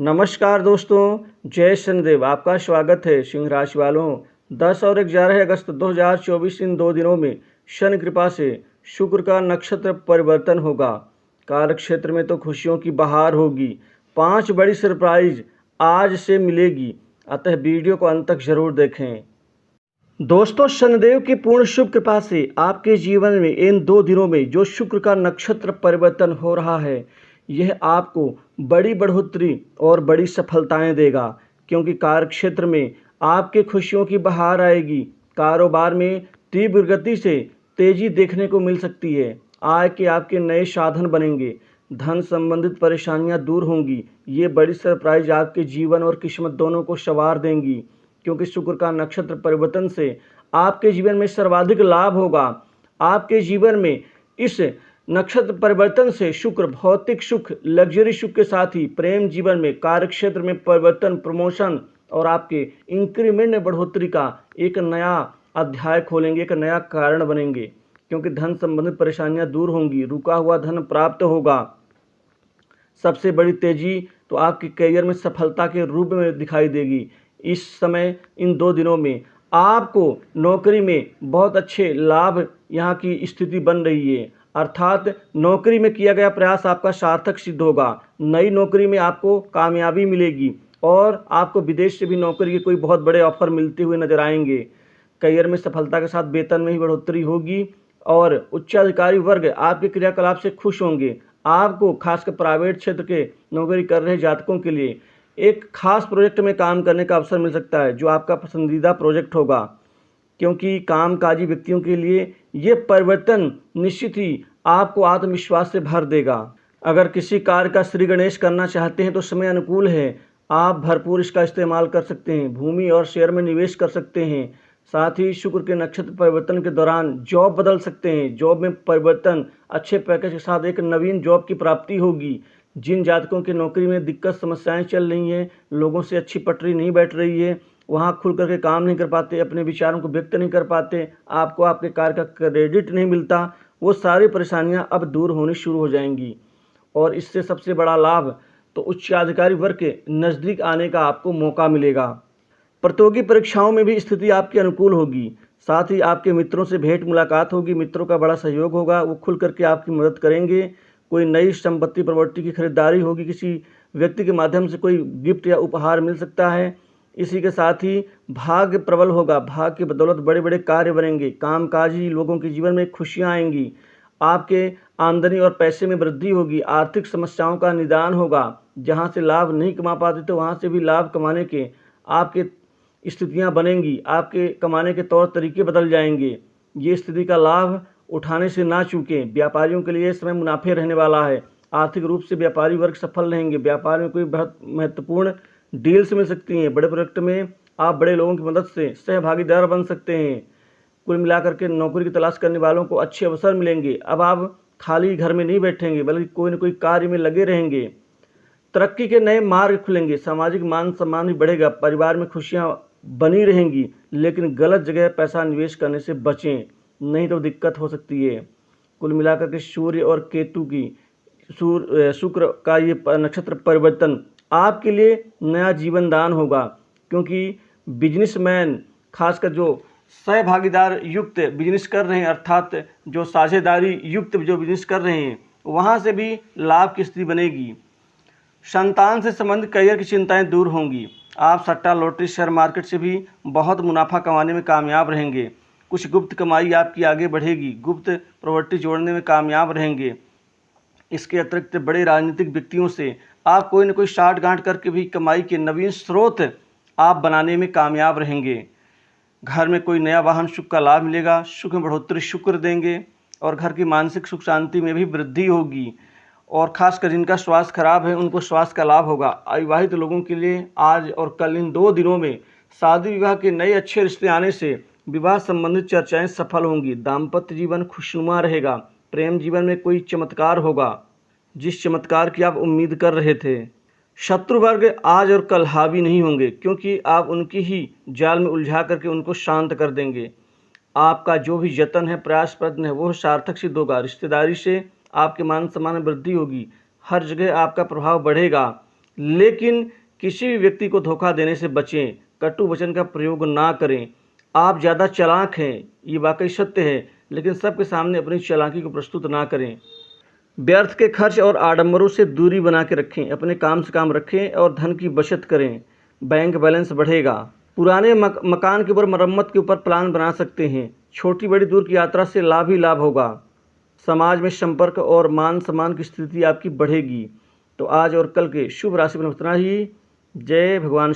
नमस्कार दोस्तों, जय शनिदेव। आपका स्वागत है। सिंह राशि वालों, 10 और 11 अगस्त 2024 इन 2 दिनों में शनि कृपा से शुक्र का नक्षत्र परिवर्तन होगा। कार्य क्षेत्र में तो खुशियों की बहार होगी। 5 बड़ी सरप्राइज आज से मिलेगी, अतः वीडियो को अंत तक जरूर देखें। दोस्तों, शनिदेव की पूर्ण शुभ कृपा से आपके जीवन में इन 2 दिनों में जो शुक्र का नक्षत्र परिवर्तन हो रहा है, यह आपको बड़ी बढ़ोतरी और बड़ी सफलताएं देगा, क्योंकि कार्य क्षेत्र में आपके खुशियों की बहार आएगी। कारोबार में तीव्र गति से तेजी देखने को मिल सकती है। आय के आपके नए साधन बनेंगे। धन संबंधित परेशानियां दूर होंगी। ये बड़ी सरप्राइज आपके जीवन और किस्मत दोनों को संवार देंगी, क्योंकि शुक्र का नक्षत्र परिवर्तन से आपके जीवन में सर्वाधिक लाभ होगा। आपके जीवन में इस नक्षत्र परिवर्तन से शुक्र भौतिक सुख, लग्जरी सुख के साथ ही प्रेम जीवन में, कार्यक्षेत्र में परिवर्तन, प्रमोशन और आपके इंक्रीमेंट में बढ़ोतरी का एक नया अध्याय खोलेंगे, एक नया कारण बनेंगे, क्योंकि धन संबंधित परेशानियां दूर होंगी। रुका हुआ धन प्राप्त होगा। सबसे बड़ी तेजी तो आपके करियर में सफलता के रूप में दिखाई देगी। इस समय इन 2 दिनों में आपको नौकरी में बहुत अच्छे लाभ यहाँ की स्थिति बन रही है, अर्थात नौकरी में किया गया प्रयास आपका सार्थक सिद्ध होगा। नई नौकरी में आपको कामयाबी मिलेगी और आपको विदेश से भी नौकरी के कोई बहुत बड़े ऑफर मिलते हुए नजर आएंगे। करियर में सफलता के साथ वेतन में ही बढ़ोतरी होगी और उच्चाधिकारी वर्ग आपके क्रियाकलाप से खुश होंगे। आपको खासकर प्राइवेट क्षेत्र के नौकरी कर रहे जातकों के लिए एक खास प्रोजेक्ट में काम करने का अवसर मिल सकता है, जो आपका पसंदीदा प्रोजेक्ट होगा, क्योंकि कामकाजी व्यक्तियों के लिए ये परिवर्तन निश्चित ही आपको आत्मविश्वास से भर देगा। अगर किसी कार्य का श्री गणेश करना चाहते हैं तो समय अनुकूल है। आप भरपूर इसका इस्तेमाल कर सकते हैं। भूमि और शेयर में निवेश कर सकते हैं। साथ ही शुक्र के नक्षत्र परिवर्तन के दौरान जॉब बदल सकते हैं। जॉब में परिवर्तन, अच्छे पैकेज के साथ एक नवीन जॉब की प्राप्ति होगी। जिन जातकों की नौकरी में दिक्कत समस्याएं चल रही हैं, लोगों से अच्छी पटरी नहीं बैठ रही है, वहाँ खुल करके काम नहीं कर पाते, अपने विचारों को व्यक्त नहीं कर पाते, आपको आपके कार्य का क्रेडिट नहीं मिलता, वो सारी परेशानियां अब दूर होनी शुरू हो जाएंगी। और इससे सबसे बड़ा लाभ तो उच्चाधिकारी वर्ग के नज़दीक आने का आपको मौका मिलेगा। प्रतियोगी परीक्षाओं में भी स्थिति आपकी अनुकूल होगी। साथ ही आपके मित्रों से भेंट मुलाकात होगी। मित्रों का बड़ा सहयोग होगा, वो खुल करके आपकी मदद करेंगे। कोई नई संपत्ति प्रॉपर्टी की खरीदारी होगी। किसी व्यक्ति के माध्यम से कोई गिफ्ट या उपहार मिल सकता है। इसी के साथ ही भाग्य प्रबल होगा। भाग्य की बदौलत बड़े बड़े कार्य बनेंगे। कामकाजी लोगों के जीवन में खुशियां आएंगी। आपके आमदनी और पैसे में वृद्धि होगी। आर्थिक समस्याओं का निदान होगा। जहां से लाभ नहीं कमा पाते थे, वहां से भी लाभ कमाने के आपके स्थितियां बनेंगी। आपके कमाने के तौर तरीके बदल जाएंगे। ये स्थिति का लाभ उठाने से ना चूकें। व्यापारियों के लिए समय मुनाफे रहने वाला है। आर्थिक रूप से व्यापारी वर्ग सफल रहेंगे। व्यापार में कोई बहुत महत्वपूर्ण डील्स मिल सकती हैं। बड़े प्रोजेक्ट में आप बड़े लोगों की मदद से सहभागीदार बन सकते हैं। कुल मिलाकर के नौकरी की तलाश करने वालों को अच्छे अवसर मिलेंगे। अब आप खाली घर में नहीं बैठेंगे, बल्कि कोई न कोई कार्य में लगे रहेंगे। तरक्की के नए मार्ग खुलेंगे। सामाजिक मान सम्मान भी बढ़ेगा। परिवार में खुशियां बनी रहेंगी, लेकिन गलत जगह पैसा निवेश करने से बचें, नहीं तो दिक्कत हो सकती है। कुल मिलाकर के सूर्य और केतु की शुक्र का ये नक्षत्र परिवर्तन आपके लिए नया जीवन दान होगा, क्योंकि बिजनेसमैन, खासकर जो सहभागीदार युक्त बिजनेस कर रहे हैं, अर्थात जो साझेदारी युक्त जो बिजनेस कर रहे हैं, वहाँ से भी लाभ की स्थिति बनेगी। संतान से संबंधित करियर की चिंताएं दूर होंगी। आप सट्टा, लॉटरी, शेयर मार्केट से भी बहुत मुनाफा कमाने में कामयाब रहेंगे। कुछ गुप्त कमाई आपकी आगे बढ़ेगी। गुप्त प्रॉपर्टी जोड़ने में कामयाब रहेंगे। इसके अतिरिक्त बड़े राजनीतिक व्यक्तियों से आप कोई न कोई साठगांठ करके भी कमाई के नवीन स्रोत आप बनाने में कामयाब रहेंगे। घर में कोई नया वाहन सुख का लाभ मिलेगा। सुख में बढ़ोतरी शुक्र देंगे और घर की मानसिक सुख शांति में भी वृद्धि होगी। और खासकर जिनका स्वास्थ्य खराब है, उनको स्वास्थ्य का लाभ होगा। अविवाहित लोगों के लिए आज और कल इन 2 दिनों में शादी विवाह के नए अच्छे रिश्ते आने से विवाह संबंधित चर्चाएं सफल होंगी। दाम्पत्य जीवन खुशनुमा रहेगा। प्रेम जीवन में कोई चमत्कार होगा, जिस चमत्कार की आप उम्मीद कर रहे थे। शत्रु वर्ग आज और कल हावी नहीं होंगे, क्योंकि आप उनकी ही जाल में उलझा करके उनको शांत कर देंगे। आपका जो भी यत्न है, प्रयास प्रयत्न है, वो सार्थक सिद्ध होगा। रिश्तेदारी से आपके मान सम्मान में वृद्धि होगी। हर जगह आपका प्रभाव बढ़ेगा। लेकिन किसी भी व्यक्ति को धोखा देने से बचें, कटु वचन का प्रयोग ना करें। आप ज़्यादा चालाक हैं, ये वाकई सत्य है, लेकिन सबके सामने अपनी चालाकी को प्रस्तुत ना करें। व्यर्थ के खर्च और आडंबरों से दूरी बना के रखें, अपने काम से काम रखें और धन की बचत करें। बैंक बैलेंस बढ़ेगा। पुराने मकान के ऊपर मरम्मत के ऊपर प्लान बना सकते हैं। छोटी बड़ी दूर की यात्रा से लाभ ही लाभ होगा। समाज में संपर्क और मान सम्मान की स्थिति आपकी बढ़ेगी। तो आज और कल के शुभ राशि में उतना ही। जय भगवान।